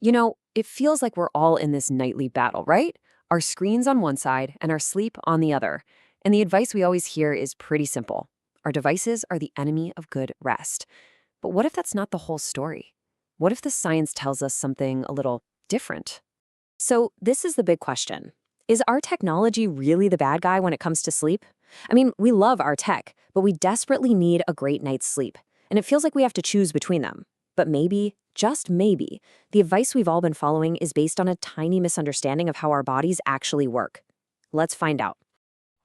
It feels like we're all in this nightly battle, right? Our screens on one side and our sleep on the other. And the advice we always hear is pretty simple. Our devices are the enemy of good rest. But what if that's not the whole story? What if the science tells us something a little different? So, this is the big question. Is our technology really the bad guy when it comes to sleep? I mean, we love our tech, but we desperately need a great night's sleep. And it feels like we have to choose between them. But maybe, just maybe, the advice we've all been following is based on a tiny misunderstanding of how our bodies actually work. Let's find out.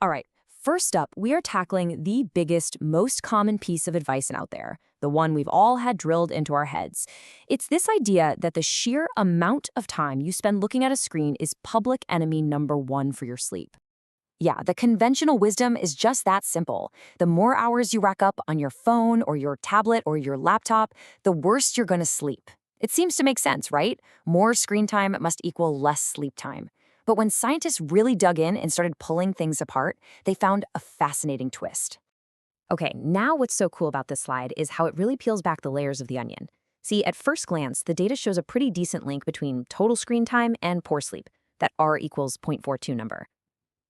All right, first up, we are tackling the biggest, most common piece of advice out there, the one we've all had drilled into our heads. It's this idea that the sheer amount of time you spend looking at a screen is public enemy number one for your sleep. Yeah, the conventional wisdom is just that simple. The more hours you rack up on your phone or your tablet or your laptop, the worse you're going to sleep. It seems to make sense, right? More screen time must equal less sleep time. But when scientists really dug in and started pulling things apart, they found a fascinating twist. Okay, now what's so cool about this slide is how it really peels back the layers of the onion. See, at first glance, the data shows a pretty decent link between total screen time and poor sleep, that R equals 0.42 number.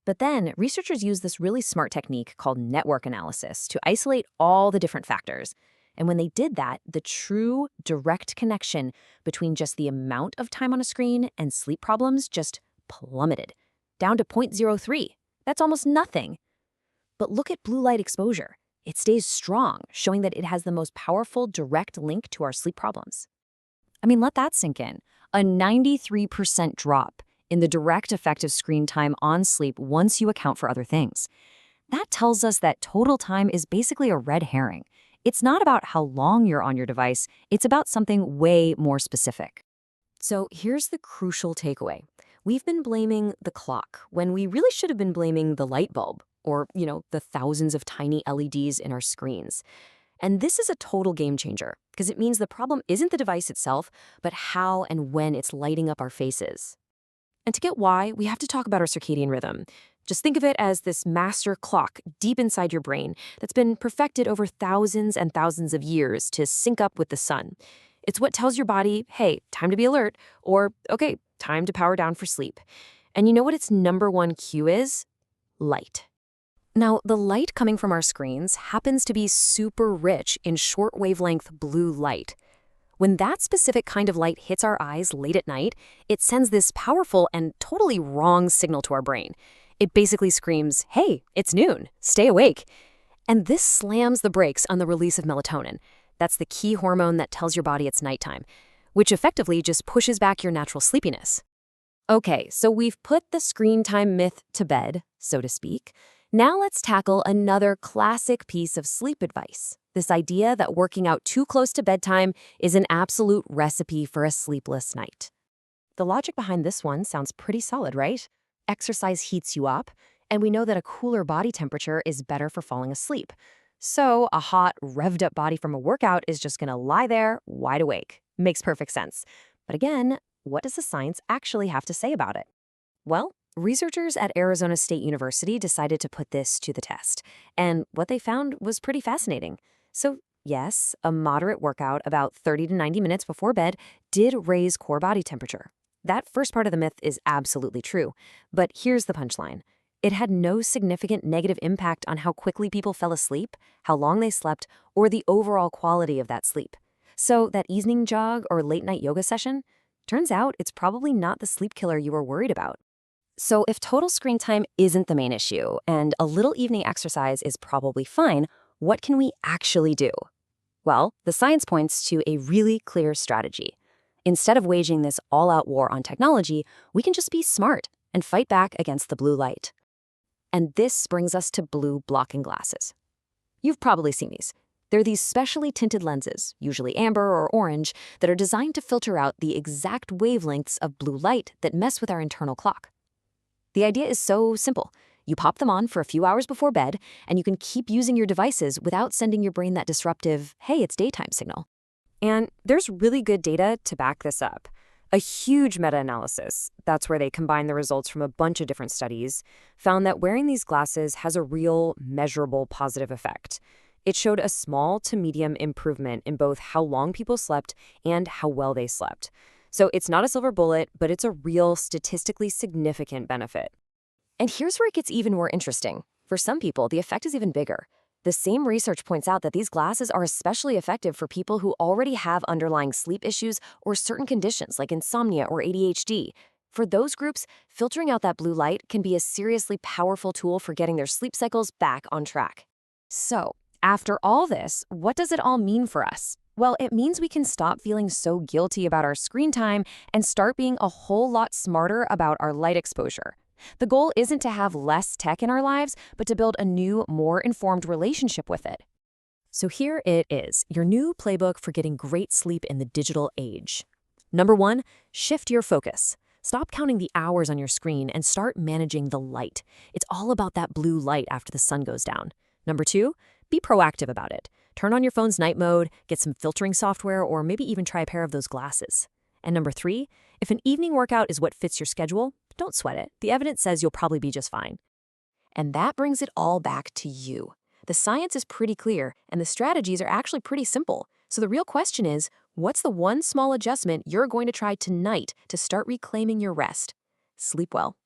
But then, researchers use this really smart technique called network analysis to isolate all the different factors. And when they did that, the true direct connection between just the amount of time on a screen and sleep problems just plummeted, down to 0.03. That's almost nothing. But look at blue light exposure. It stays strong, showing that it has the most powerful direct link to our sleep problems. I mean, let that sink in. A 93% drop in the direct effect of screen time on sleep once you account for other things. That tells us that total time is basically a red herring. It's not about how long you're on your device, it's about something way more specific. So here's the crucial takeaway. We've been blaming the clock when we really should have been blaming the light bulb or, the thousands of tiny LEDs in our screens. And this is a total game changer because it means the problem isn't the device itself, but how and when it's lighting up our faces. And to get why, we have to talk about our circadian rhythm. Just think of it as this master clock deep inside your brain that's been perfected over thousands and thousands of years to sync up with the sun. It's what tells your body, hey, time to be alert, or, okay, time to power down for sleep. And you know what its number one cue is? Light. Now, the light coming from our screens happens to be super rich in short wavelength blue light. When that specific kind of light hits our eyes late at night, it sends this powerful and totally wrong signal to our brain. It basically screams, hey, it's noon, stay awake. And this slams the brakes on the release of melatonin. That's the key hormone that tells your body it's nighttime, which effectively just pushes back your natural sleepiness. Okay, so we've put the screen time myth to bed, so to speak. Now let's tackle another classic piece of sleep advice. This idea that working out too close to bedtime is an absolute recipe for a sleepless night. The logic behind this one sounds pretty solid, right? Exercise heats you up, and we know that a cooler body temperature is better for falling asleep. So a hot, revved up body from a workout is just gonna lie there, wide awake. Makes perfect sense. But again, what does the science actually have to say about it? Well, researchers at Arizona State University decided to put this to the test, and what they found was pretty fascinating. So yes, a moderate workout about 30 to 90 minutes before bed did raise core body temperature. That first part of the myth is absolutely true, but here's the punchline. It had no significant negative impact on how quickly people fell asleep, how long they slept, or the overall quality of that sleep. So that evening jog or late night yoga session, turns out it's probably not the sleep killer you were worried about. So if total screen time isn't the main issue and a little evening exercise is probably fine, what can we actually do? Well, the science points to a really clear strategy. Instead of waging this all-out war on technology, we can just be smart and fight back against the blue light. And this brings us to blue blocking glasses. You've probably seen these. They're these specially tinted lenses, usually amber or orange, that are designed to filter out the exact wavelengths of blue light that mess with our internal clock. The idea is so simple. You pop them on for a few hours before bed, and you can keep using your devices without sending your brain that disruptive, hey, it's daytime signal. And there's really good data to back this up. A huge meta-analysis, that's where they combine the results from a bunch of different studies, found that wearing these glasses has a real, measurable positive effect. It showed a small to medium improvement in both how long people slept and how well they slept. So it's not a silver bullet, but it's a real statistically significant benefit. And here's where it gets even more interesting. For some people, the effect is even bigger. The same research points out that these glasses are especially effective for people who already have underlying sleep issues or certain conditions like insomnia or ADHD. For those groups, filtering out that blue light can be a seriously powerful tool for getting their sleep cycles back on track. So, after all this, what does it all mean for us? Well, it means we can stop feeling so guilty about our screen time and start being a whole lot smarter about our light exposure. The goal isn't to have less tech in our lives, but to build a new, more informed relationship with it. So here it is, your new playbook for getting great sleep in the digital age. Number 1, shift your focus. Stop counting the hours on your screen and start managing the light. It's all about that blue light after the sun goes down. Number 2, be proactive about it. Turn on your phone's night mode, get some filtering software, or maybe even try a pair of those glasses. And number 3, if an evening workout is what fits your schedule, don't sweat it. The evidence says you'll probably be just fine. And that brings it all back to you. The science is pretty clear, and the strategies are actually pretty simple. So the real question is, what's the one small adjustment you're going to try tonight to start reclaiming your rest? Sleep well.